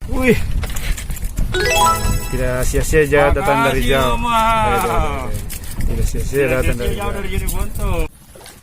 Wih, tidak sia-sia aja datang dari jauh. Tidak sia-sia datang dari jauh.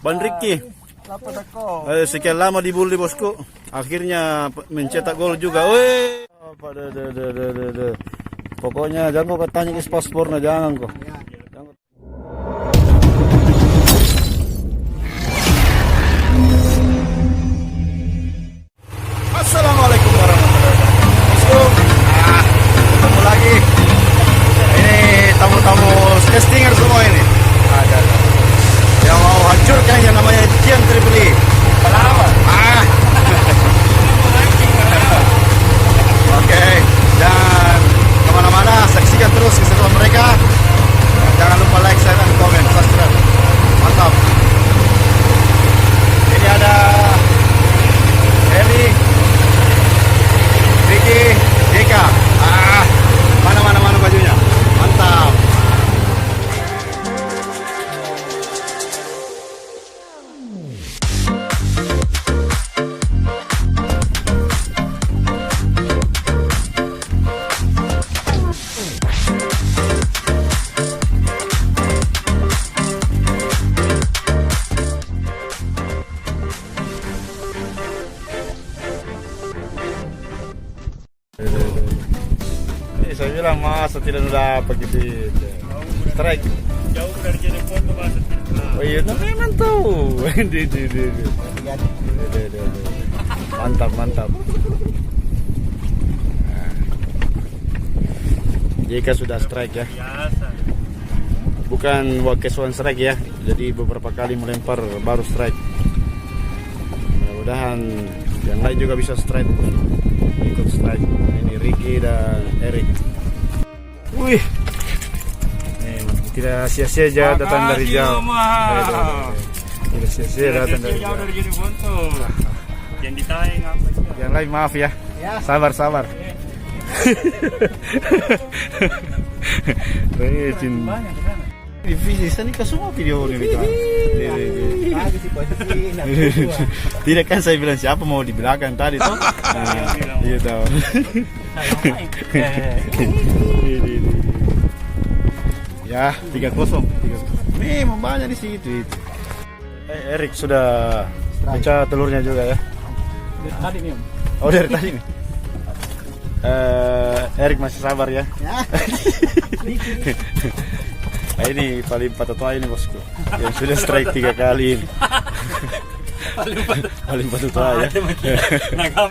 Ban Ricky, sekian lama dibully bosku, akhirnya mencetak gol juga. Wih, pokoknya jangan kau tanya is paspornya, jangan kok. Assalamualaikum warahmatullahi wabarakatuh. Ketemu lagi. Ini tamu-tamu Stinger semua ini. Ada yang mau hancurkan yang namanya Gian Tripoli. Oke, dan kemana-mana saksikan terus keseruan mereka. Jangan lupa like, share, dan komen, subscribe. Mantap. Ini ada Eli, Ricky, Jeka. Mana bajunya. Mantap. Saya bilang masa tidak dapat gitu. Strike. Jauh dari jadi foto masa. Oh iya, memang tahu. Mantap. Jika sudah strike ya. Biasa. Bukan walk one strike ya. Jadi beberapa kali melempar baru strike. Mudah-mudahan yang lain juga bisa strike. Ikut strike. Ini Ricky dan Erik. Wih, tidak sia-sia aja datang dari jauh. Tidak sia-sia datang dari jauh. Dari jadi foto. Yang ditayang apa sih? Yang lain maaf ya. Sabar. Divisi sana ke semua video ini. Tidak kan saya bilang siapa mau di belakang tadi tuh. Iya tahu. Ya 3-0. Memang banyak di situ itu. Erik sudah pecah telurnya juga ya. Tadi nih. Oh dari tadi nih. Erik masih sabar ya. Nah, ini paling patut ini bosku yang sudah strike 3 kali ini. Paling patut ya. Nah, gampang.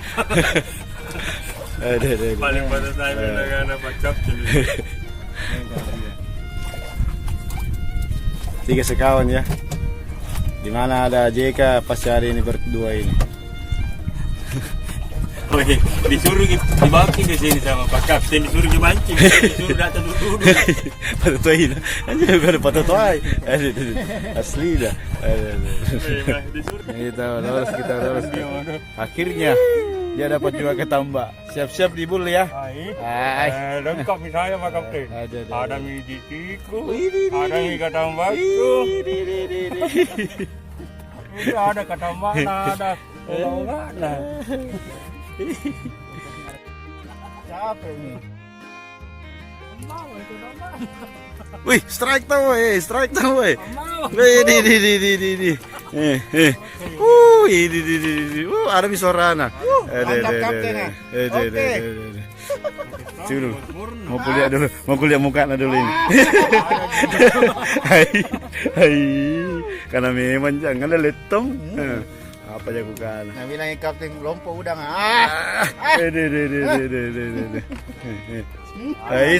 Paling patut dengan pacap jadi. 3 sekawan ya. Dimana ada JK pasti hari ini berdua ini. Oke, disuruh dibaki ke sini sama Pak Kapten, disuruh dimancing, disuruh datang duduk. Patutuai lah, anjir baru patutuai. Asli dah. Kita lolos. Akhirnya dia dapat juga ketambah. Siap-siap dibul ya. Lengkap misalnya Pak Kapten. Ada mie ditiku, ada mie ketambahku. Itu ada ketambah, ada olah-olah. Siapa ini? Wih, strike tahu weh. Di. Ada misorana. Dulu. Mau kuliah mukanya dulu ini. Hai. Karena memang jangan letong. Apa ya bukan? Nah bilangin kapten lompo udang.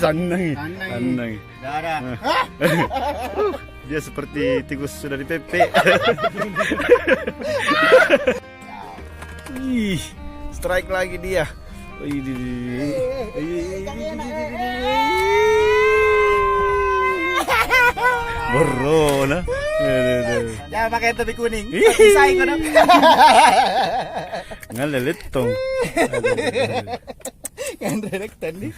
Sanang. Darah. Dia seperti tikus sudah dipepek. Ih, strike lagi dia. Borona. Jangan pakai topi kuning. Saing kau dong. Ngaleletong. Yang direktan nih.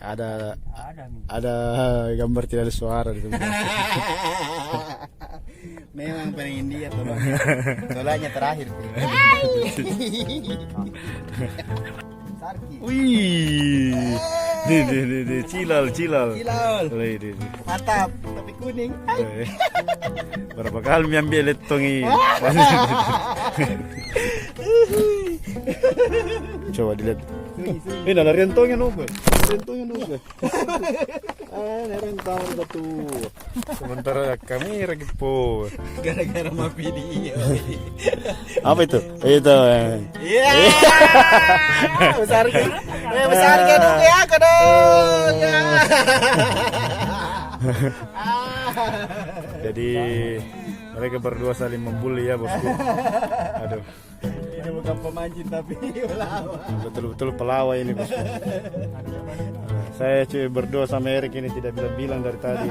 Ada Ada gambar tidak ada suara di sini. Memang pengen dia tolanya terakhir. Sarki. Wih, nih, cilal. Cilal. Nih. Mantap, tapi kuning. Berapa kali ambil letongi? Coba dilihat. Ini ada rentongnya nuke. Rentong batu. Sementara kami lagi po. Gara-gara mau video. Apa itu? Itu. Iya. Besar kan dong ya, kadang. Jadi mereka berdua saling membuli ya bosku. Aduh. Ini bukan pemancing tapi pelawak. Betul-betul pelawak ini bosku. Saya cuy berdua sama Erik ini tidak bilang dari tadi.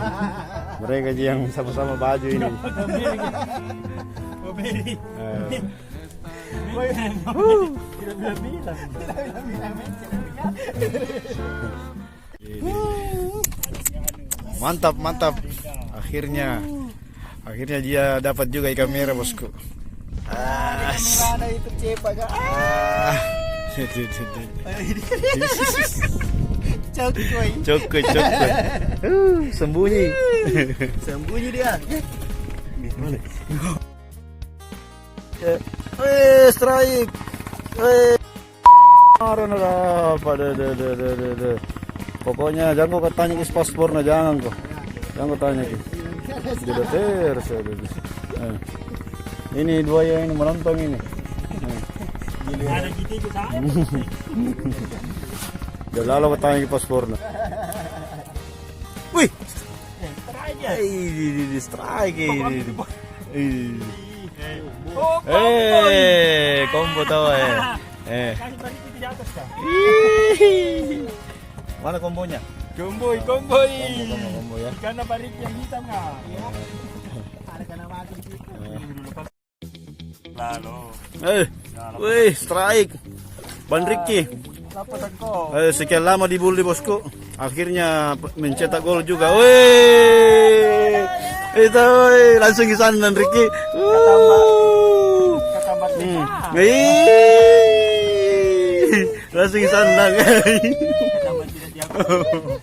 Mereka aja yang sama-sama baju ini. Mantap. Akhirnya dia dapat juga ikan merah bosku. Mana itu cepa gak? Cokoy. Sembunyi dia. Strike. Pokoknya jangan kau tanya ke paspor na jangan kau tanya ke. Sudah terus. Ini dua yang menonton ini. ada gitu ke sana. Udah lalu bertanya ke paspornya. Wih, strike ini. Combo tahu Kasih balik itu di atas kah? Mana kombonya? Komboy. Kombo ya. Karena balik yang hitam kah? Ada kena mati di situ. Lalu. Wih, strike. Ban Ricky. Dapat aku. Sekian lama dibully bosku. Akhirnya mencetak gol juga. Wih. Itu langsung ke sana Ricky. Ketambat Langsung ke sana. Ketambat tidak siap.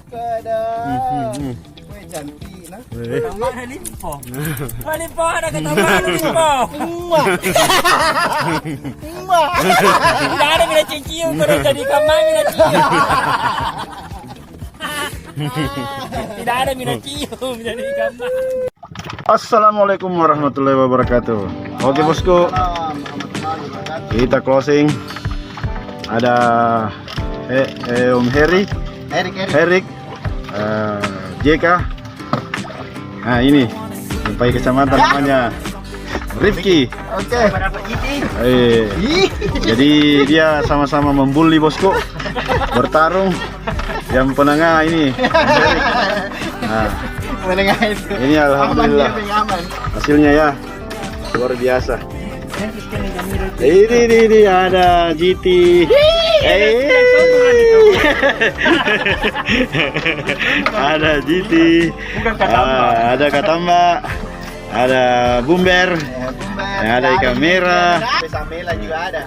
Kadang. Wih, cantik nah. Ketambat limpo. Limpo ada ketambat limpo. Tidak ada bila cium kalau jadi kamar bila cium. Tidak ada bila cium jadi kamar. Assalamualaikum warahmatullahi wabarakatuh. Oke bosku, kita closing. Ada Om Erik, JK. Nah ini sampai kecamatan namanya Rifki. Oke. Jadi dia sama-sama membuli bosku, bertarung. Yang penengah ini Erik. Nah, Menengah itu. ini alhamdulillah hasilnya ya luar biasa. Ini ada GT. Ada GT. Ada Katamba. Ada Bumber. Ada ikan merah. Samela juga ada.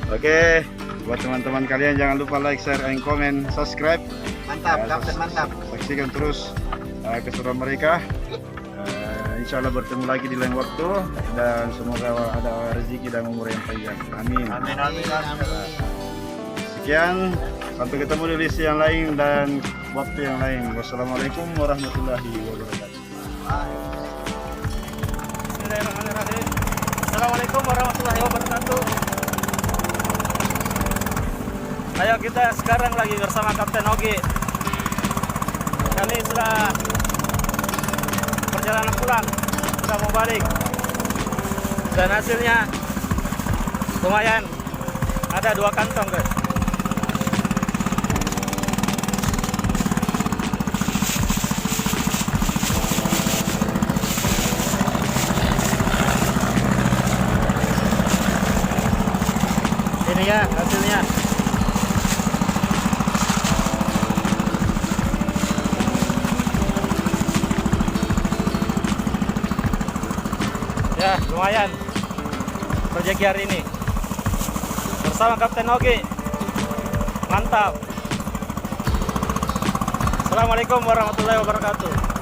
Oke, buat teman-teman kalian jangan lupa like, share, and comment, subscribe. Mantap, kapten mantap. Saksikan terus keseruan mereka. Insya Allah bertemu lagi di lain waktu dan semoga ada rezeki dan umur yang panjang. Amin. Sekian, sampai ketemu di list yang lain dan waktu yang lain. Wassalamualaikum warahmatullahi wabarakatuh. Bismillahirrahmanirrahim. Assalamualaikum warahmatullahi wabarakatuh. Ayo kita sekarang lagi bersama Kapten Ogi. Kami sudah perjalanan pulang, sudah mau balik, dan hasilnya lumayan, ada 2 kantong guys. Ini ya hasilnya. Ya, lumayan rezeki hari ini bersama Kapten Ogi. Mantap. Assalamualaikum warahmatullahi wabarakatuh.